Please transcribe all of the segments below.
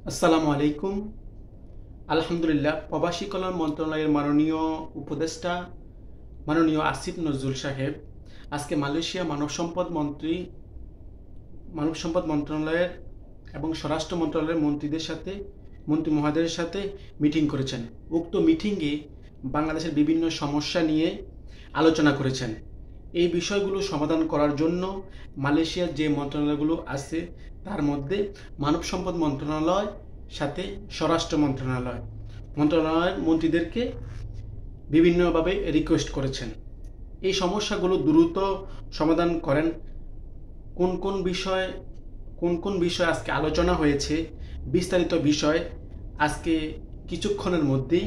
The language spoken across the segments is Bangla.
আসসালামু আলাইকুম। আলহামদুলিল্লাহ, প্রবাসী কল্যাণ মন্ত্রণালয়ের মাননীয় উপদেষ্টা মাননীয় আসিফ নজরুল সাহেব আজকে মালয়েশিয়া মানব সম্পদ মন্ত্রণালয়ের এবং স্বরাষ্ট্র মন্ত্রণালয়ের মন্ত্রী মহোদয়ের সাথে মিটিং করেছেন। উক্ত মিটিংয়ে বাংলাদেশের বিভিন্ন সমস্যা নিয়ে আলোচনা করেছেন। এই বিষয়গুলো সমাধান করার জন্য মালয়েশিয়ার যে মন্ত্রণালয়গুলো আছে তার মধ্যে মানব সম্পদ মন্ত্রণালয় সাথে স্বরাষ্ট্র মন্ত্রণালয়ের মন্ত্রীদেরকে বিভিন্নভাবে রিকোয়েস্ট করেছেন এই সমস্যাগুলো দ্রুত সমাধান করেন। কোন কোন বিষয় আজকে আলোচনা হয়েছে, বিস্তারিত বিষয় আজকে কিছুক্ষণের মধ্যেই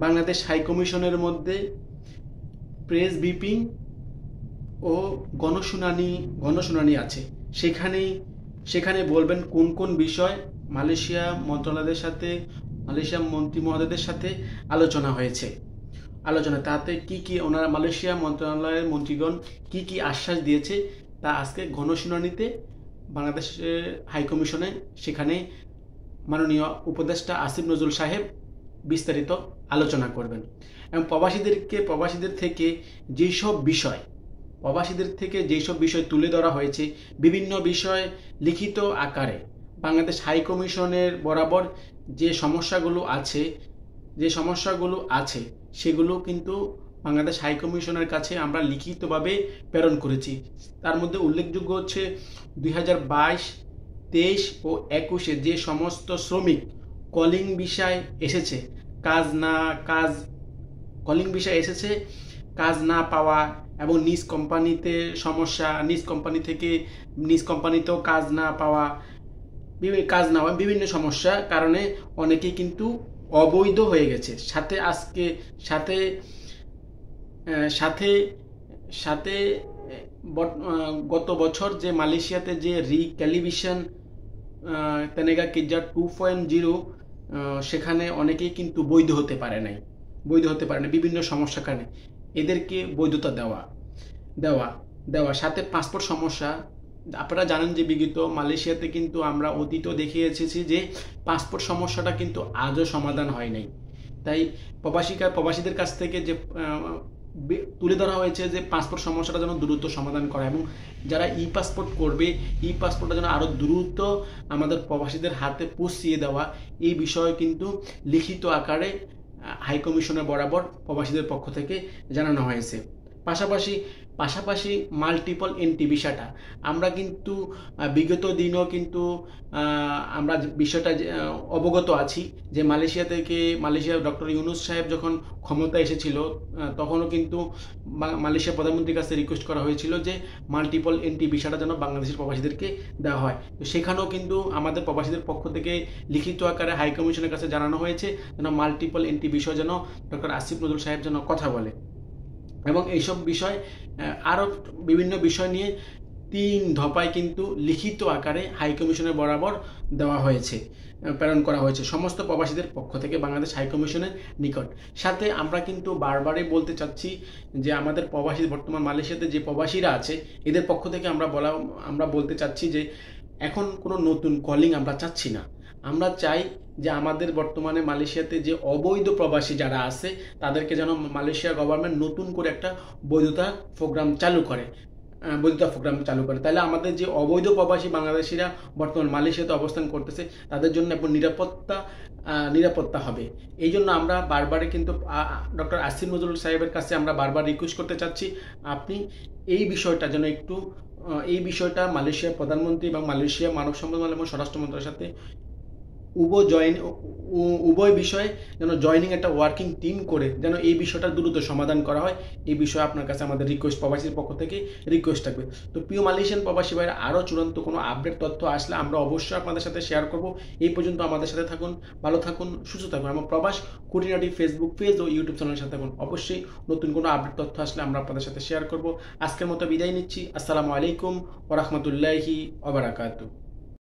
বাংলাদেশ হাই কমিশনের মধ্যে প্রেস ব্রিফিং ও গণশুনানি আছে। সেখানে বলবেন কোন কোন বিষয় মালয়েশিয়া মন্ত্রী মহোদয়দের সাথে আলোচনা হয়েছে। তাতে কি ওনারা মালয়েশিয়া মন্ত্রণালয়ের মন্ত্রীগণ কি আশ্বাস দিয়েছে তা আজকে গণশুনানিতে বাংলাদেশের হাই কমিশনে সেখানে মাননীয় উপদেষ্টা আসিফ নজরুল সাহেব বিস্তারিত আলোচনা করবেন এবং প্রবাসীদের থেকে যেসব বিষয় তুলে ধরা হয়েছে, বিভিন্ন বিষয় লিখিত আকারে বাংলাদেশ হাই কমিশনের বরাবর যে সমস্যাগুলো আছে সেগুলো কিন্তু বাংলাদেশ হাই কমিশনের কাছে আমরা লিখিতভাবে প্রেরণ করেছি। তার মধ্যে উল্লেখযোগ্য হচ্ছে 2022, 23 ও 21-এ যে সমস্ত শ্রমিক কলিং বিষয় এসেছে, কাজ না পাওয়া এবং নিজ কোম্পানিতেও কাজ না পাওয়া বিভিন্ন সমস্যার কারণে অনেকেই কিন্তু অবৈধ হয়ে গেছে। সাথে গত বছর যে মালয়েশিয়াতে যে রিক্যালিব্রেশন তেনেগা কিজার 2.0 সেখানে অনেকেই কিন্তু বৈধ হতে পারে নাই বিভিন্ন সমস্যার কারণে এদেরকে বৈধতা দেওয়া সাথে পাসপোর্ট সমস্যা। আপনারা জানেন যে বিগত মালয়েশিয়াতে কিন্তু আমরা অতীতও দেখে এসেছি যে পাসপোর্ট সমস্যাটা কিন্তু আজও সমাধান হয় নাই। তাই প্রবাসীদের কাছ থেকে যে তুলে ধরা হয়েছে যে পাসপোর্ট সমস্যাটা যেন দ্রুত সমাধান করা এবং যারা ই পাসপোর্টটা যেন আরও দ্রুত আমাদের প্রবাসীদের হাতে পৌঁছিয়ে দেওয়া, এই বিষয়ে কিন্তু লিখিত আকারে হাই কমিশনের বরাবর প্রবাসীদের পক্ষ থেকে জানানো হয়েছে। পাশাপাশি মাল্টিপল এন্ট্রি ভিসাটা আমরা কিন্তু বিগত দিনও কিন্তু আমরা বিষয়টা অবগত আছি যে মালয়েশিয়ার ডক্টর ইউনূস সাহেব যখন ক্ষমতা এসেছিল তখনও কিন্তু মালয়েশিয়া প্রধানমন্ত্রীর কাছে রিকোয়েস্ট করা হয়েছিল যে মাল্টিপল এন্ট্রি ভিসাটা যেন বাংলাদেশের প্রবাসীদেরকে দেওয়া হয়। তো সেখানেও কিন্তু আমাদের প্রবাসীদের পক্ষ থেকে লিখিত আকারে হাই কমিশনের কাছে জানানো হয়েছে যেন মাল্টিপল এন্ট্রি বিষয় যেন ডক্টর আসিফ নজরুল সাহেব যেন কথা বলে এবং এইসব বিষয় আরও বিভিন্ন বিষয় নিয়ে 3 দফায় কিন্তু লিখিত আকারে হাই কমিশনের বরাবর প্রেরণ করা হয়েছে সমস্ত প্রবাসীদের পক্ষ থেকে বাংলাদেশ হাই কমিশনের নিকট। সাথে আমরা কিন্তু বারবারই বলতে চাচ্ছি যে আমাদের বর্তমান মালয়েশিয়াতে যে প্রবাসীরা আছে এদের পক্ষ থেকে আমরা বলতে চাচ্ছি যে এখন কোনো নতুন কলিং আমরা চাচ্ছি না। আমরা চাই যে আমাদের বর্তমানে মালয়েশিয়াতে যে অবৈধ প্রবাসী যারা আছে তাদেরকে যেন মালয়েশিয়া গভর্নমেন্ট নতুন করে একটা বৈধতা প্রোগ্রাম চালু করে। তাহলে আমাদের যে অবৈধ প্রবাসী বাংলাদেশিরা বর্তমান মালয়েশিয়াতে অবস্থান করতেছে তাদের জন্য এখন নিরাপত্তা হবে। এই জন্য আমরা বারবারই কিন্তু ডক্টর আসিফ নজরুল সাহেবের কাছে আমরা বারবার রিকোয়েস্ট করতে চাচ্ছি আপনি এই বিষয়টা মালয়েশিয়ার প্রধানমন্ত্রী এবং মালয়েশিয়া মানব সম্পদ এবং স্বরাষ্ট্র মন্ত্রণালয়ের সাথে উভয় বিষয়ে যেন জয়েনিং একটা ওয়ার্কিং টিম করে যেন এই বিষয়টা দ্রুত সমাধান করা হয়। এই বিষয়ে আপনার কাছে আমাদের প্রবাসীর পক্ষ থেকে রিকোয়েস্ট থাকবে। তো প্রিয় মালয়েশিয়ান প্রবাসী ভাইরা, আরও চূড়ান্ত কোনো আপডেট তথ্য আসলে আমরা অবশ্যই আপনাদের সাথে শেয়ার করব। এই পর্যন্ত আমাদের সাথে থাকুন, ভালো থাকুন, সুস্থ থাকুন। আমার প্রবাস খুঁটিনাটি ফেসবুক পেজ ও ইউটিউব চ্যানেলের সাথে থাকুন। অবশ্যই নতুন কোনো আপডেট তথ্য আসলে আমরা আপনাদের সাথে শেয়ার করব। আজকের মতো বিদায় নিচ্ছি। আসসালামু আলাইকুম ওয়া রাহমাতুল্লাহি ওয়া বারাকাতুহু।